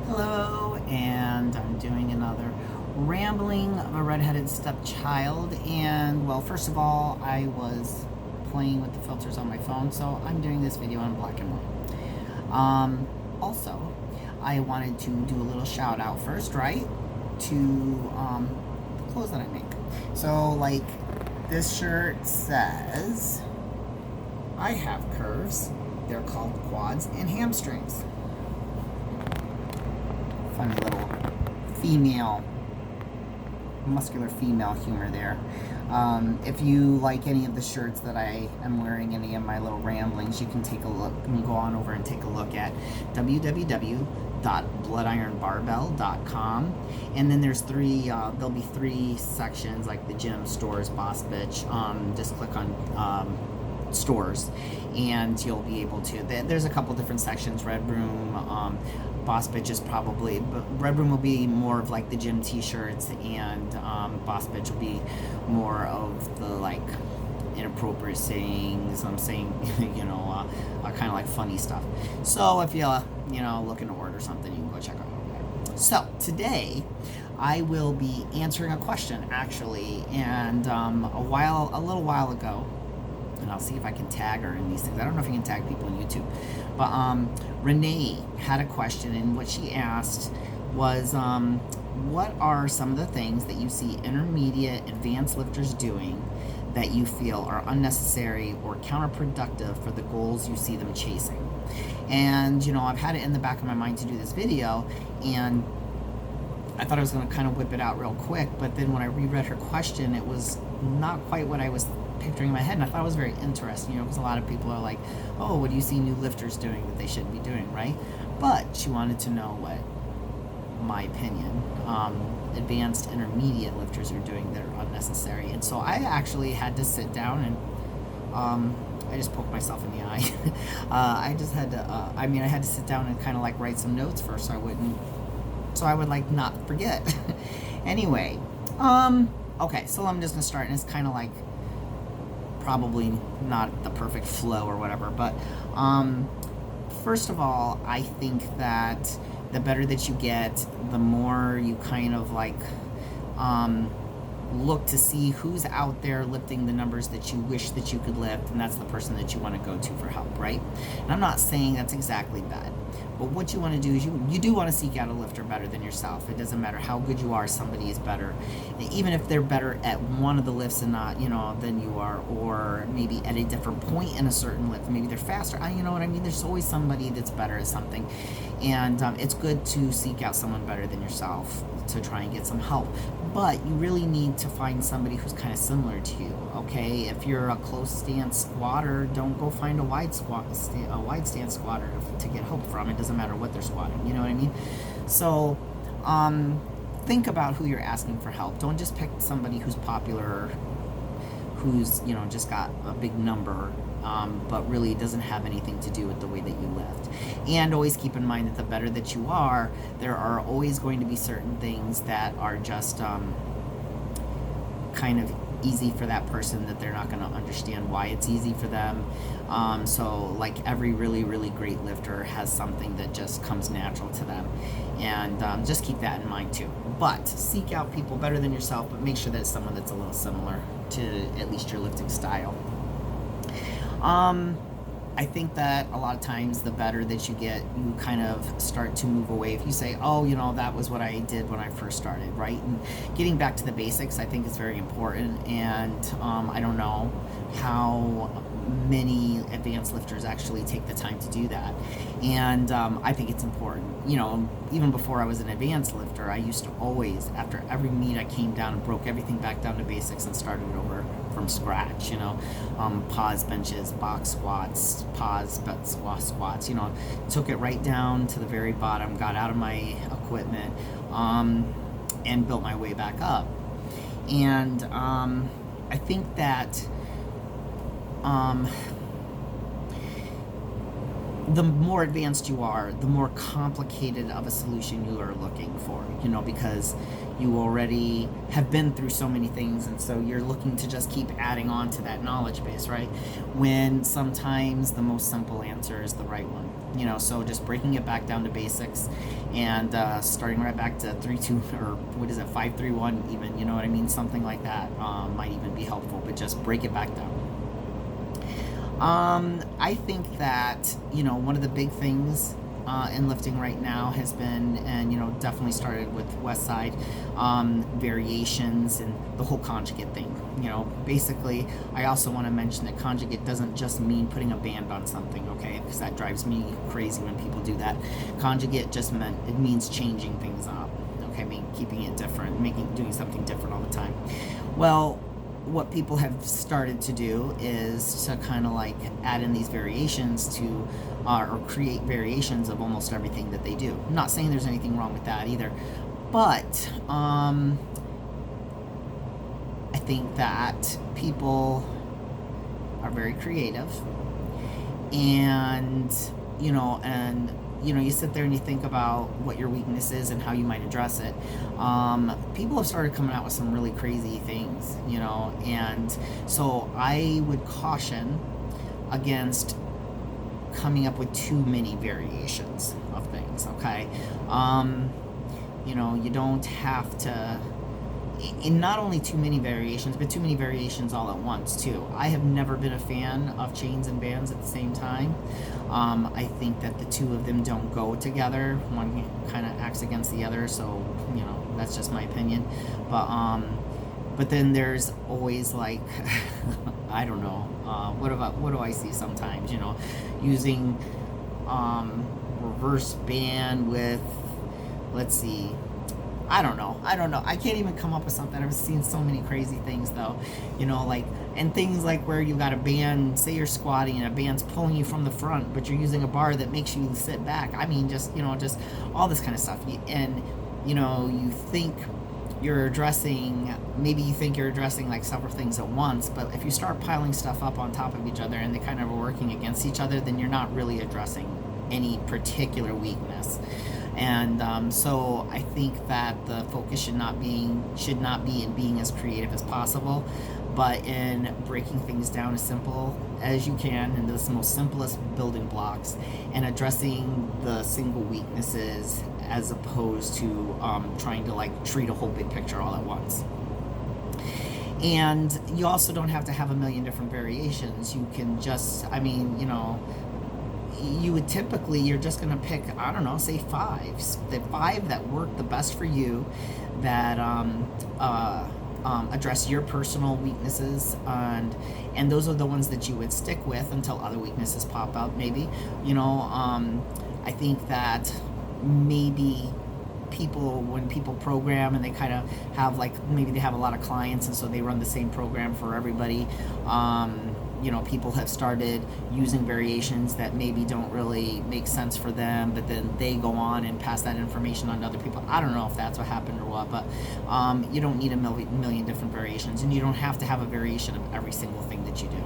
Hello, and I'm doing another rambling of a redheaded stepchild. And well, first of all, I was playing with the filters on my phone, so I'm doing this video in black and white. Also, I wanted to do a little shout out first, right, to the clothes that I make. So, like, this shirt says, I have curves. They're called quads and hamstrings. Funny little female, muscular female humor there. If you like any of the shirts that I am wearing, any of my little ramblings, you can take a look. You can go on over and take a look at www.bloodironbarbell.com. And then there's there'll be three sections, like the gym, stores, Boss Bitch. Just click on stores and you'll be able to, there's a couple different sections. Red Room, Boss Bitch is probably, but Red Room will be more of like the gym t-shirts, and Boss Bitch will be more of the like inappropriate sayings. I'm saying, kind of like funny stuff. So if you're looking to order something, you can go check out over there. So today I will be answering a question, actually, and a little while ago, and I'll see if I can tag her in these things. I don't know if you can tag people on YouTube, but Renee had a question, and what she asked was, what are some of the things that you see intermediate advanced lifters doing that you feel are unnecessary or counterproductive for the goals you see them chasing? And I've had it in the back of my mind to do this video, and I thought I was going to kind of whip it out real quick, but then when I reread her question, it was not quite what I was picturing in my head, and I thought it was very interesting, because a lot of people are like, oh, what do you see new lifters doing that they shouldn't be doing, right? But she wanted to know what my opinion advanced intermediate lifters are doing that are unnecessary. And so I actually had to sit down and I just poked myself in the eye. I just had to I had to sit down and kind of like write some notes first, so I would like not forget. Anyway, okay, so I'm just gonna start, and it's kind of like probably not the perfect flow or whatever, but first of all, I think that the better that you get, the more you kind of like look to see who's out there lifting the numbers that you wish that you could lift, and that's the person that you want to go to for help, right? And I'm not saying that's exactly bad, but what you want to do is you do want to seek out a lifter better than yourself. It doesn't matter how good you are, somebody is better. Even if they're better at one of the lifts and not, than you are, or maybe at a different point in a certain lift. Maybe they're faster. You know what I mean? There's always somebody that's better at something. And it's good to seek out someone better than yourself to try and get some help. But you really need to find somebody who's kind of similar to you, okay? If you're a close stance squatter, don't go find a wide stance squatter to get help from. It doesn't matter what they're squatting, you know what I mean? So think about who you're asking for help. Don't just pick somebody who's popular, who's just got a big number, but really doesn't have anything to do with the way that you lift. And always keep in mind that the better that you are, there are always going to be certain things that are just kind of easy for that person, that they're not going to understand why it's easy for them. So like every really, really great lifter has something that just comes natural to them. And just keep that in mind too. But seek out people better than yourself, but make sure that it's someone that's a little similar to at least your lifting style. I think that a lot of times the better that you get, you kind of start to move away. If you say, oh, that was what I did when I first started, right? And getting back to the basics, I think is very important. And I don't know how many advanced lifters actually take the time to do that. And I think it's important. Even before I was an advanced lifter, I used to always, after every meet, I came down and broke everything back down to basics and started over from scratch. Pause benches, box squats, pause squats, took it right down to the very bottom, got out of my equipment, and built my way back up. And I think that the more advanced you are, the more complicated of a solution you are looking for, because you already have been through so many things, and so you're looking to just keep adding on to that knowledge base, right? When sometimes the most simple answer is the right one. So just breaking it back down to basics, and starting right back to 3-2, or what is it, 5-3-1 even, you know what I mean? Something like that might even be helpful, but just break it back down. I think that, one of the big things in lifting right now has been, and definitely started with Westside, variations and the whole conjugate thing. Basically, I also want to mention that conjugate doesn't just mean putting a band on something, okay? Because that drives me crazy when people do that. Conjugate just means changing things up, okay? Keeping it different, doing something different all the time. Well, what people have started to do is to kind of like add in these variations to or create variations of almost everything that they do. I'm not saying there's anything wrong with that either, but I think that people are very creative, and you sit there and you think about what your weakness is and how you might address it. People have started coming out with some really crazy things, and so I would caution against coming up with too many variations of things, okay? You don't have to, in not only too many variations, but too many variations all at once too. I have never been a fan of chains and bands at the same time. I think that the two of them don't go together. One kind of acts against the other, so that's just my opinion. But then there's always like I don't know, what do I see sometimes, using reverse band with, let's see, I don't know. I can't even come up with something. I've seen so many crazy things though, and things like where you got a band, say you're squatting and a band's pulling you from the front, but you're using a bar that makes you sit back. I mean, just all this kind of stuff. And, you think you're addressing like several things at once, but if you start piling stuff up on top of each other and they kind of are working against each other, then you're not really addressing any particular weakness. And so I think that the focus should not be in being as creative as possible, but in breaking things down as simple as you can into the most simplest building blocks and addressing the single weaknesses, as opposed to trying to like treat a whole big picture all at once. And you also don't have to have a million different variations. You can just, you would typically, you're just going to pick, I don't know, say 5. The 5 that work the best for you, that address your personal weaknesses, and those are the ones that you would stick with until other weaknesses pop up, maybe. I think that maybe when people program and they kind of have maybe they have a lot of clients, and so they run the same program for everybody. People have started using variations that maybe don't really make sense for them, but then they go on and pass that information on to other people. I don't know if that's what happened or what, but you don't need a million different variations, and you don't have to have a variation of every single thing that you do.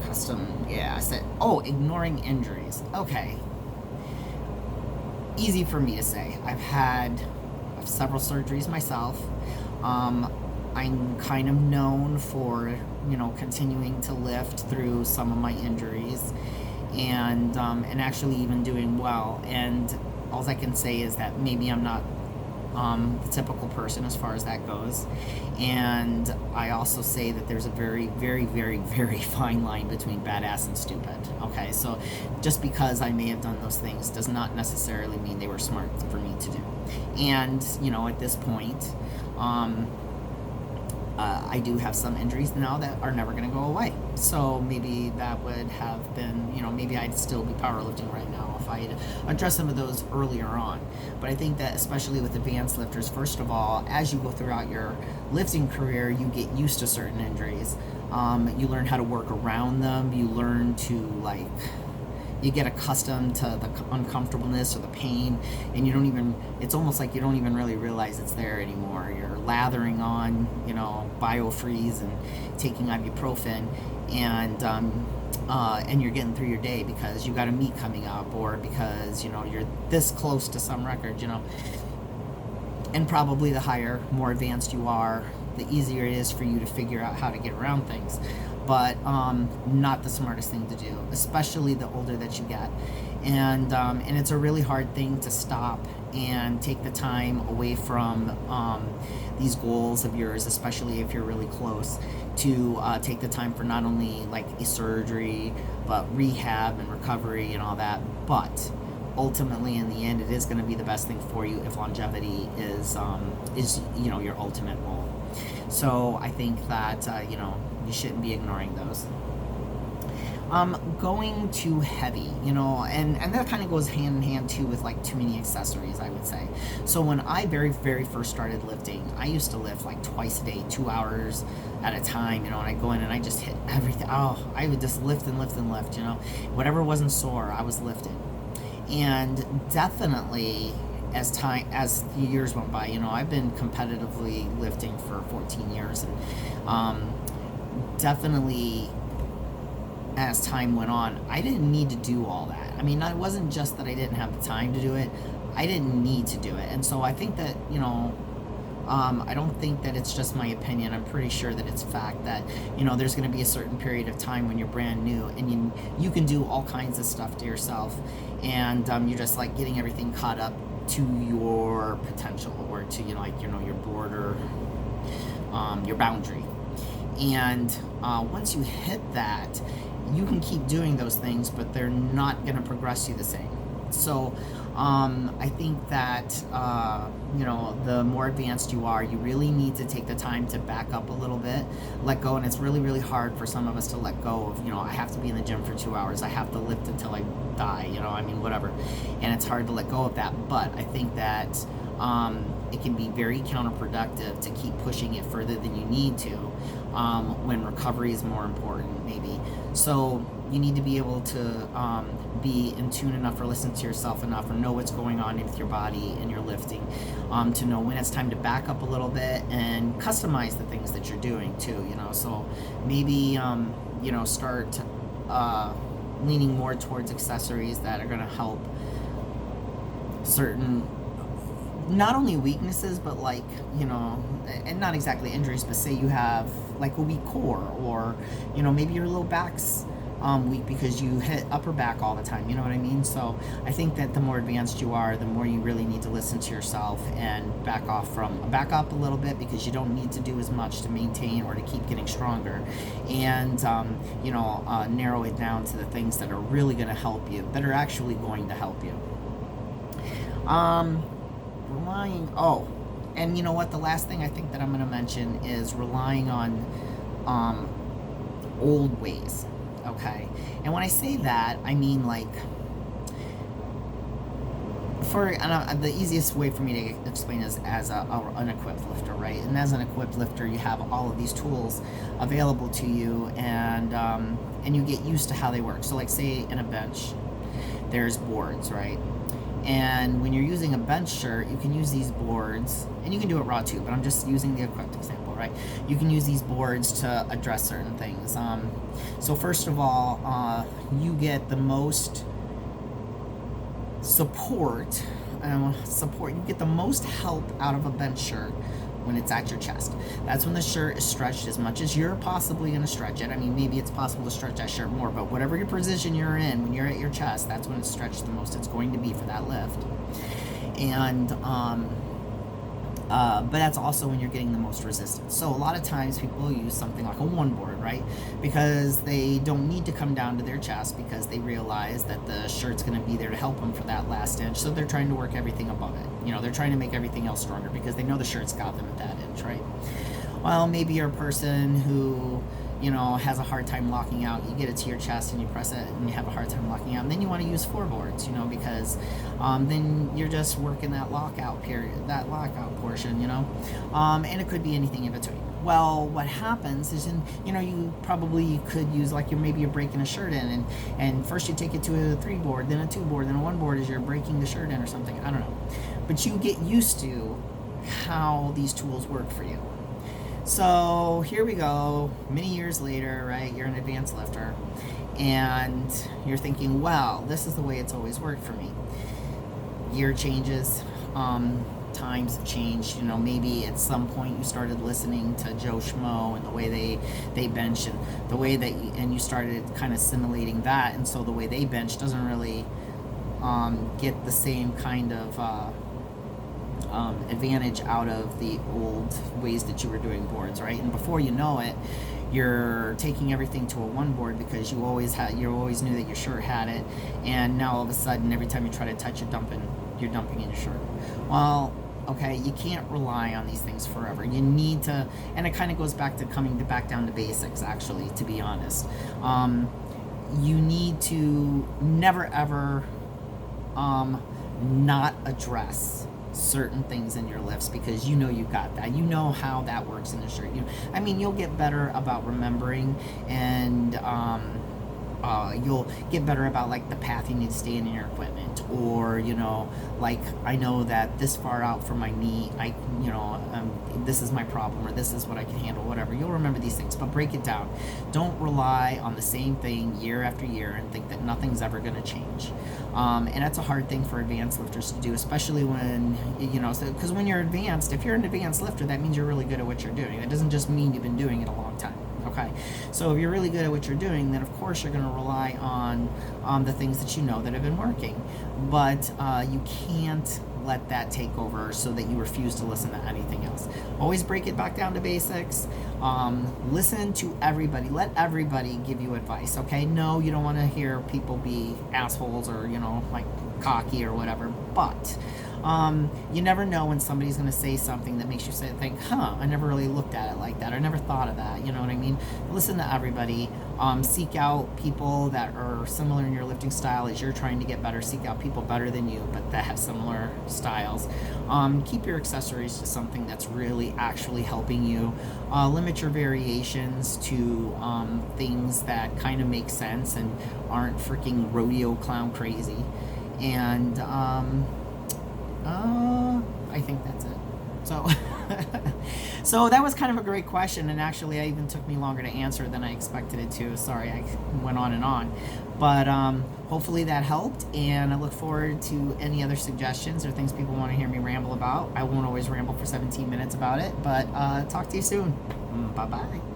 Custom, yeah, I said, ignoring injuries. Okay. Easy for me to say. I've had several surgeries myself. I'm kind of known for, continuing to lift through some of my injuries, and actually even doing well. And all I can say is that maybe I'm not the typical person as far as that goes. And I also say that there's a very, very, very, very fine line between badass and stupid. Okay, so just because I may have done those things does not necessarily mean they were smart for me to do. And, at this point, I do have some injuries now that are never going to go away. So maybe that would have been, maybe I'd still be powerlifting right now if I had addressed some of those earlier on. But I think that especially with advanced lifters, first of all, as you go throughout your lifting career, you get used to certain injuries. You learn how to work around them. You learn to you get accustomed to the uncomfortableness or the pain, and you don't even, it's almost like you don't even really realize it's there anymore. You're lathering on, Biofreeze and taking ibuprofen, and you're getting through your day because you got a meet coming up, or because, you're this close to some record, and probably the higher, more advanced you are, the easier it is for you to figure out how to get around things. But not the smartest thing to do, especially the older that you get. And it's a really hard thing to stop and take the time away from these goals of yours, especially if you're really close, to take the time for not only like a surgery, but rehab and recovery and all that. But ultimately, in the end, it is going to be the best thing for you if longevity is your ultimate goal. So I think that you shouldn't be ignoring those. Going too heavy, and that kind of goes hand in hand too with like too many accessories, I would say. So when I very, very first started lifting, I used to lift like twice a day, 2 hours at a time, and I go in and I just hit everything. I would just lift and lift and lift, whatever wasn't sore, I was lifting. And definitely as the years went by, I've been competitively lifting for 14 years, and definitely as time went on, I didn't need to do all that. I mean, it wasn't just that I didn't have the time to do it, I didn't need to do it. And so I think that, I don't think that it's just my opinion. I'm pretty sure that it's fact that, there's going to be a certain period of time when you're brand new and you can do all kinds of stuff to yourself, and you're just like getting everything caught up to your potential, or to, your border, your boundary. And once you hit that, you can keep doing those things, but they're not going to progress you the same. So I think that, the more advanced you are, you really need to take the time to back up a little bit, let go. And it's really, really hard for some of us to let go of, I have to be in the gym for 2 hours. I have to lift until I die, whatever. And it's hard to let go of that. But I think that it can be very counterproductive to keep pushing it further than you need to, when recovery is more important, maybe. So you need to be able to be in tune enough, or listen to yourself enough, or know what's going on with your body and your lifting, to know when it's time to back up a little bit and customize the things that you're doing too, so maybe start leaning more towards accessories that are going to help certain, not only weaknesses, but like, and not exactly injuries, but say you have like a weak core, or, maybe your low back's weak because you hit upper back all the time, you know what I mean? So I think that the more advanced you are, the more you really need to listen to yourself and back up a little bit, because you don't need to do as much to maintain or to keep getting stronger, and narrow it down to the things that are really going to help you, that are actually going to help you. And you know what, the last thing I think that I'm going to mention is relying on old ways. Okay, and when I say that, I mean like, the easiest way for me to explain is as an equipped lifter, right? And as an equipped lifter, you have all of these tools available to you, and you get used to how they work. So like, say in a bench, there's boards, right? And when you're using a bench shirt, you can use these boards, and you can do it raw too, but I'm just using the equipped example, right? You can use these boards to address certain things. So first of all, you get the most support, you get the most help out of a bench shirt when it's at your chest. That's when the shirt is stretched as much as you're possibly going to stretch it. I mean, maybe it's possible to stretch that shirt more, but whatever your position you're in, when you're at your chest, that's when it's stretched the most it's going to be for that lift. And but that's also when you're getting the most resistance. So a lot of times people use something like a one board, right? Because they don't need to come down to their chest, because they realize that the shirt's going to be there to help them for that last inch. So they're trying to work everything above it. They're trying to make everything else stronger because they know the shirt's got them at that inch, right? Well, maybe you're a person who, has a hard time locking out. You get it to your chest and you press it and you have a hard time locking out. And then you want to use four boards, because then you're just working that lockout period, that lockout portion, and it could be anything in between. Well, what happens is, you could use, like, maybe you're breaking a shirt in, and first you take it to a 3 board, then a 2 board, then a 1 board as you're breaking the shirt in or something. I don't know. But you get used to how these tools work for you. So here we go, many years later, right? You're an advanced lifter, and you're thinking, well, this is the way it's always worked for me. Year changes, times have changed. Maybe at some point you started listening to Joe Schmo and the way they bench, and the way that you started kind of simulating that, and so the way they bench doesn't really get the same kind of advantage out of the old ways that you were doing boards, right? And before you know it, you're taking everything to a 1 board because you always knew that your shirt had it, and now all of a sudden every time you try to touch it, you're dumping in your shirt. Well, okay, you can't rely on these things forever. You need to, and it kind of goes back to back down to basics, actually, to be honest. You need to never ever not address certain things in your lifts, because you got that. You know how that works in the shirt. You'll get better about remembering, and you'll get better about, like, the path you need to stay in your equipment, or like, I know that this far out from my knee, this is my problem, or this is what I can handle, whatever. You'll remember these things, but break it down. Don't rely on the same thing year after year and think that nothing's ever going to change. And that's a hard thing for advanced lifters to do, especially when, because when you're advanced, if you're an advanced lifter, that means you're really good at what you're doing. It doesn't just mean you've been doing it a long time. Okay, so if you're really good at what you're doing, then of course you're going to rely on the things that that have been working. But you can't let that take over so that you refuse to listen to anything else. Always break it back down to basics. Listen to everybody. Let everybody give you advice, okay? No, you don't want to hear people be assholes or, like, cocky or whatever, but you never know when somebody's going to say something that makes you think, I never really looked at it like that. I never thought of that. You know what I mean? Listen to everybody. Seek out people that are similar in your lifting style as you're trying to get better. Seek out people better than you, but that have similar styles. Keep your accessories to something that's really actually helping you. Limit your variations to things that kind of make sense and aren't freaking rodeo clown crazy. And I think that's it. So, so that was kind of a great question, and actually it even took me longer to answer than I expected it to. Sorry, I went on and on. But hopefully that helped, and I look forward to any other suggestions or things people want to hear me ramble about. I won't always ramble for 17 minutes about it, but talk to you soon. Bye-bye.